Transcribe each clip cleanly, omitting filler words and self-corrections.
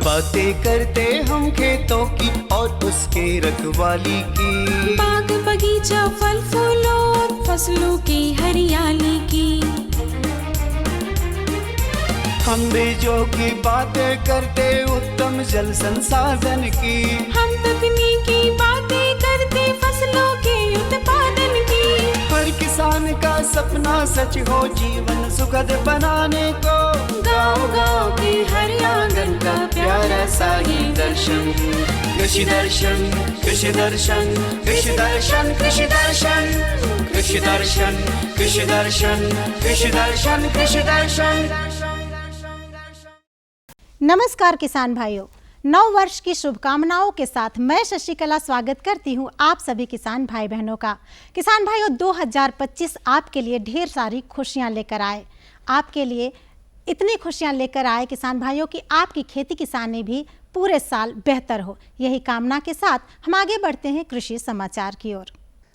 बातें करते हम खेतों की और उसके रखवाली की, बाग बगीचा फल फूलों और फसलों की हरियाली की। हम बीजों की बातें करते उत्तम जल संसाधन की, हम तकनीकी बातें करते फसलों के उत्पादन की। हर किसान का सपना सच हो जीवन सुखद बनाने को, गाँव-गाँव के हर आंगन का प्यारा सा ये दर्शन। कृषि दर्शन, कृषि दर्शन, कृषि दर्शन, कृषि दर्शन, कृषि दर्शन, कृषि दर्शन, कृषि दर्शन, कृषि दर्शन। नमस्कार किसान भाइयों, नव वर्ष की शुभकामनाओं के साथ मैं शशिकला स्वागत करती हूं आप सभी किसान भाई बहनों का। किसान भाइयों, 2025 आपके लिए ढेर सारी खुशियां लेकर आए। आपके लिए इतनी खुशियां लेकर आए किसान भाइयों कि आपकी खेती किसानी भी पूरे साल बेहतर हो। यही कामना के साथ हम आगे बढ़ते हैं कृषि समाचार की ओर।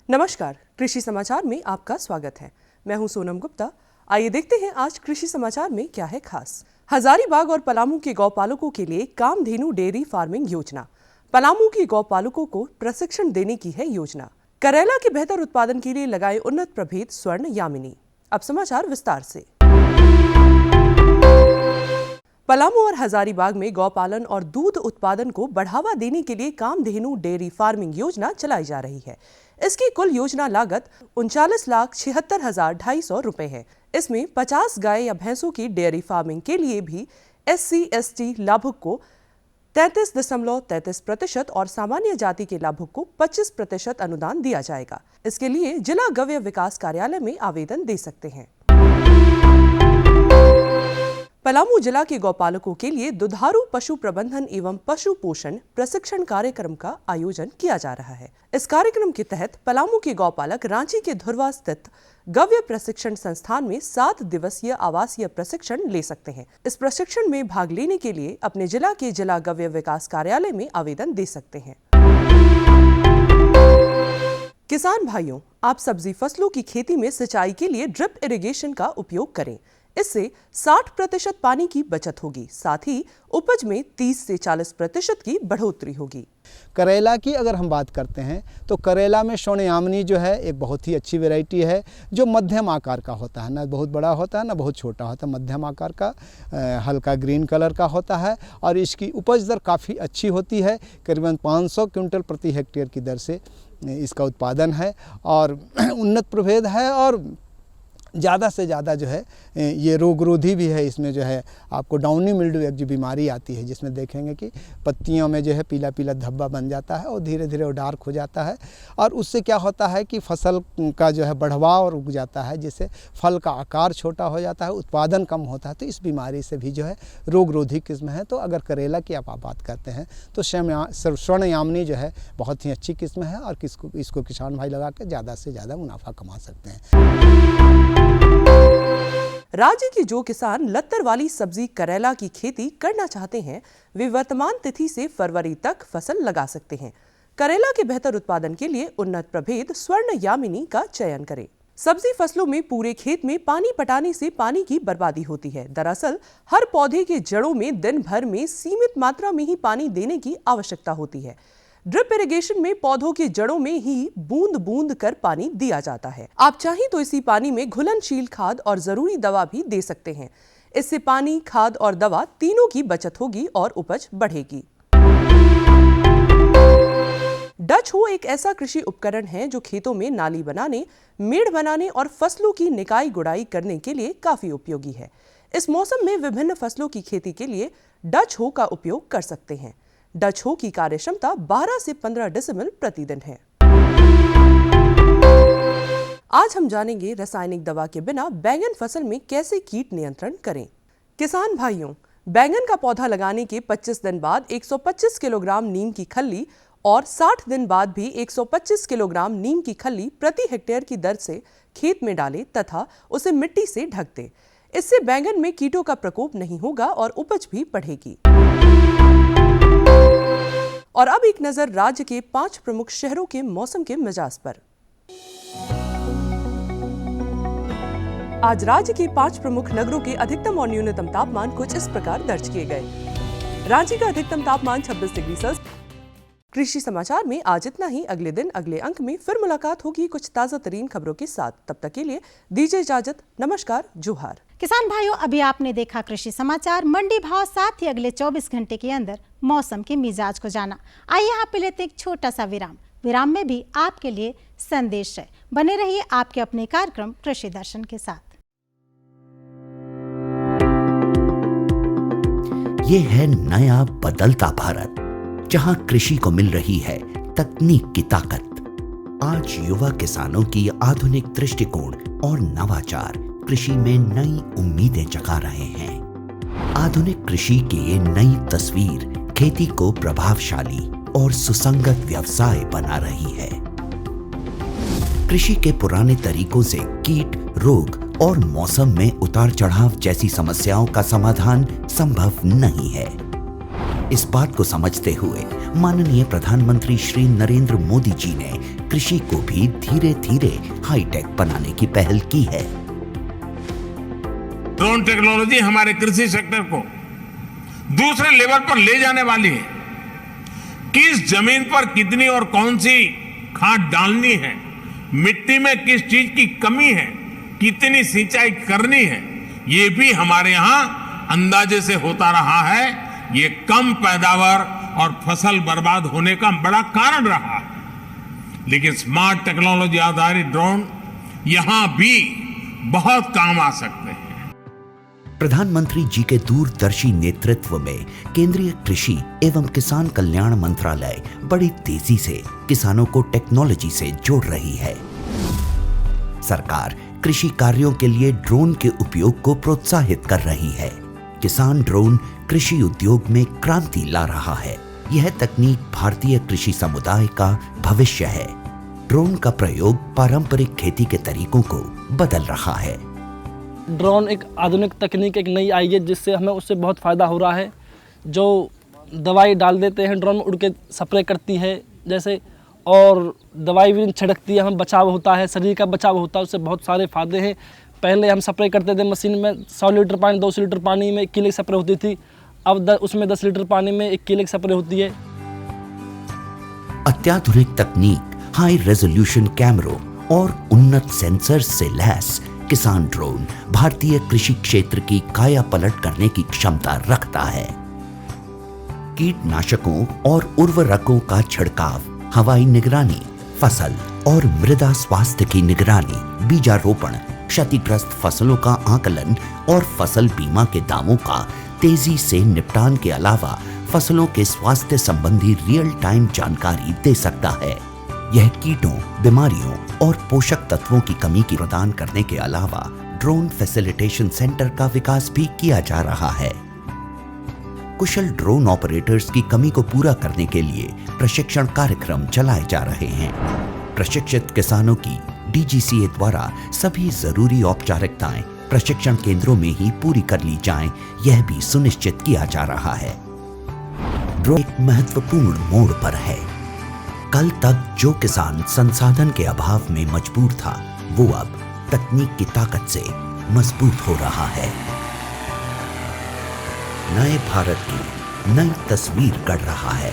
नमस्कार, कृषि समाचार में आपका स्वागत है। मैं हूं सोनम गुप्ता। आइए देखते हैं आज कृषि समाचार में क्या है खास। हजारीबाग और पलामू के गौपालकों के लिए कामधेनु डेयरी फार्मिंग योजना। पलामू के गौपालकों को प्रशिक्षण देने की है योजना। करेला के बेहतर उत्पादन के लिए लगाए उन्नत प्रभेद स्वर्ण यामिनी। अब समाचार विस्तार से। पलामू और हजारीबाग में गौपालन और दूध उत्पादन को बढ़ावा देने के लिए कामधेनु डेयरी फार्मिंग योजना चलाई जा रही है। इसकी कुल योजना लागत 39,76,250 रुपए है। इसमें 50 गाय या भैंसों की डेयरी फार्मिंग के लिए भी SC/ST लाभुक को 33.33% और सामान्य जाति के लाभुक को 25% अनुदान दिया जाएगा। इसके लिए जिला गव्य विकास कार्यालय में आवेदन दे सकते हैं। पलामू जिला के गौपालकों के लिए दुधारू पशु प्रबंधन एवं पशु पोषण प्रशिक्षण कार्यक्रम का आयोजन किया जा रहा है। इस कार्यक्रम के तहत पलामू के गौपालक रांची के धुरवा स्थित गव्य प्रशिक्षण संस्थान में 7 दिवसीय आवासीय प्रशिक्षण ले सकते हैं। इस प्रशिक्षण में भाग लेने के लिए अपने जिला के जिला गव्य विकास कार्यालय में आवेदन दे सकते हैं। किसान भाइयों, आप सब्जी फसलों की खेती में सिंचाई के लिए ड्रिप इरिगेशन का उपयोग करें। इससे 60% पानी की बचत होगी, साथ ही उपज में 30 से 40% की बढ़ोतरी होगी। करेला की अगर हम बात करते हैं तो करेला में स्वर्ण यामिनी जो है एक बहुत ही अच्छी वैरायटी है, जो मध्यम आकार का होता है, ना बहुत बड़ा होता है ना बहुत छोटा होता है, मध्यम आकार का हल्का ग्रीन कलर का होता है और इसकी उपज दर काफ़ी अच्छी होती है। करीबन 500 क्विंटल प्रति हेक्टेयर की दर से इसका उत्पादन है और उन्नत प्रभेद है और ज़्यादा से ज़्यादा जो है ये रोगरोधी भी है। इसमें जो है आपको डाउनी मिल्ड्यू एक जो बीमारी आती है जिसमें देखेंगे कि पत्तियों में जो है पीला पीला धब्बा बन जाता है और धीरे धीरे वो डार्क हो जाता है और उससे क्या होता है कि फसल का जो है बढ़वाव रुक जाता है, जिससे फल का आकार छोटा हो जाता है, उत्पादन कम होता है। तो इस बीमारी से भी जो है रोगरोधी किस्म है। तो अगर करेला की आप बात करते हैं तो स्वर्ण यामिनी जो है बहुत ही अच्छी किस्म है और इसको किसान भाई लगा कर ज़्यादा से ज़्यादा मुनाफा कमा सकते हैं। राज्य के जो किसान लत्तर वाली सब्जी करेला की खेती करना चाहते हैं, वे वर्तमान तिथि से फरवरी तक फसल लगा सकते हैं। करेला के बेहतर उत्पादन के लिए उन्नत प्रभेद स्वर्ण यामिनी का चयन करें। सब्जी फसलों में पूरे खेत में पानी पटाने से पानी की बर्बादी होती है। दरअसल हर पौधे के जड़ों में दिन भर में सीमित मात्रा में ही पानी देने की आवश्यकता होती है। ड्रिप इरिगेशन में पौधों की जड़ों में ही बूंद बूंद कर पानी दिया जाता है। आप चाहें तो इसी पानी में घुलनशील खाद और जरूरी दवा भी दे सकते हैं। इससे पानी, खाद और दवा तीनों की बचत होगी और उपज बढ़ेगी। डच हो एक ऐसा कृषि उपकरण है जो खेतों में नाली बनाने, मेड़ बनाने और फसलों की निकाई गुड़ाई करने के लिए काफी उपयोगी है। इस मौसम में विभिन्न फसलों की खेती के लिए डच हो का उपयोग कर सकते हैं। डच हो की कार्य क्षमता 12 से 15 डेसिबल प्रतिदिन है। आज हम जानेंगे रासायनिक दवा के बिना बैंगन फसल में कैसे कीट नियंत्रण करें। किसान भाइयों, बैंगन का पौधा लगाने के 25 दिन बाद 125 किलोग्राम नीम की खल्ली और 60 दिन बाद भी 125 किलोग्राम नीम की खल्ली प्रति हेक्टेयर की दर से खेत में डालें तथा उसे मिट्टी से ढक दें। इससे बैंगन में कीटों का प्रकोप नहीं होगा और उपज भी बढ़ेगी। और अब एक नजर राज्य के 5 प्रमुख शहरों के मौसम के मिजाज पर। आज राज्य के 5 प्रमुख नगरों के अधिकतम और न्यूनतम तापमान कुछ इस प्रकार दर्ज किए गए। रांची का अधिकतम तापमान 26 डिग्री सेल्सियस। कृषि समाचार में आज इतना ही। अगले दिन अगले अंक में फिर मुलाकात होगी कुछ ताजा तरीन खबरों के साथ। तब तक के लिए दीजिए इजाजत। नमस्कार, जोहार। किसान भाइयों, अभी आपने देखा कृषि समाचार, मंडी भाव, साथ ही अगले 24 घंटे के अंदर मौसम के मिजाज को जाना। आइए यहाँ पे लेते एक छोटा सा विराम में भी आपके लिए संदेश है। बने रहिए आपके अपने कार्यक्रम कृषि दर्शन के साथ। ये है नया बदलता भारत, जहां कृषि को मिल रही है तकनीक की ताकत। आज युवा किसानों की आधुनिक दृष्टिकोण और नवाचार कृषि में नई उम्मीदें जगा रहे हैं। आधुनिक कृषि की ये नई तस्वीर खेती को प्रभावशाली और सुसंगत व्यवसाय बना रही है। कृषि के पुराने तरीकों से कीट, रोग और मौसम में उतार चढ़ाव जैसी समस्याओं का समाधान संभव नहीं है। इस बात को समझते हुए माननीय प्रधानमंत्री श्री नरेंद्र मोदी जी ने कृषि को भी धीरे धीरे हाईटेक बनाने की पहल की है। ड्रोन टेक्नोलॉजी हमारे कृषि सेक्टर को दूसरे लेवल पर ले जाने वाली है। किस जमीन पर कितनी और कौन सी खाद डालनी है, मिट्टी में किस चीज की कमी है, कितनी सिंचाई करनी है, ये भी हमारे यहाँ अंदाजे से होता रहा है। ये कम पैदावार और फसल बर्बाद होने का बड़ा कारण रहा है। लेकिन स्मार्ट टेक्नोलॉजी आधारित ड्रोन यहां भी बहुत काम आ सकते हैं। प्रधानमंत्री जी के दूरदर्शी नेतृत्व में केंद्रीय कृषि एवं किसान कल्याण मंत्रालय बड़ी तेजी से किसानों को टेक्नोलॉजी से जोड़ रही है। सरकार कृषि कार्यों के लिए ड्रोन के उपयोग को प्रोत्साहित कर रही है। किसान ड्रोन कृषि उद्योग में क्रांति ला रहा है। यह तकनीक भारतीय कृषि समुदाय का भविष्य है। ड्रोन का प्रयोग पारंपरिक खेती के तरीकों को बदल रहा है। ड्रोन एक आधुनिक तकनीक एक नई आई है, जिससे हमें उससे बहुत फ़ायदा हो रहा है। जो दवाई डाल देते हैं, ड्रोन में उड़ के स्प्रे करती है जैसे, और दवाई भी छिड़कती है, हमें बचाव होता है, शरीर का बचाव होता है, उससे बहुत सारे फ़ायदे हैं। पहले हम स्प्रे करते थे मशीन में 100 लीटर पानी 200 लीटर पानी में 1 किलो स्प्रे होती थी। अब उसमें 10 लीटर पानी में 1 किलो स्प्रे होती है। अत्याधुनिक तकनीक, हाई रेजोल्यूशन कैमरों और उन्नत सेंसर्स से लैस किसान ड्रोन भारतीय कृषि क्षेत्र की काया पलट करने की क्षमता रखता है। कीटनाशकों और उर्वरकों का छिड़काव, हवाई निगरानी, फसल और मृदा स्वास्थ्य की निगरानी, बीजारोपण, क्षतिग्रस्त फसलों का आकलन और फसल बीमा के दावों का तेजी से निपटान के अलावा फसलों के स्वास्थ्य संबंधी रियल टाइम जानकारी दे सकता है। यह कीटों, बीमारियों और पोषक तत्वों की कमी की प्रदान करने के अलावा ड्रोन फैसिलिटेशन सेंटर का विकास भी किया जा रहा है। कुशल ड्रोन ऑपरेटर्स की कमी को पूरा करने के लिए प्रशिक्षण कार्यक्रम चलाए जा रहे हैं। प्रशिक्षित किसानों की DGCA द्वारा सभी जरूरी औपचारिकताएं प्रशिक्षण केंद्रों में ही पूरी कर ली जाएं, यह भी सुनिश्चित किया जा रहा है। ड्रोन एक महत्वपूर्ण मोड़ पर है। कल तक जो किसान संसाधन के अभाव में मजबूर था, वो अब तकनीक की ताकत से मजबूत हो रहा है। नए भारत की नई तस्वीर गढ़ रहा है।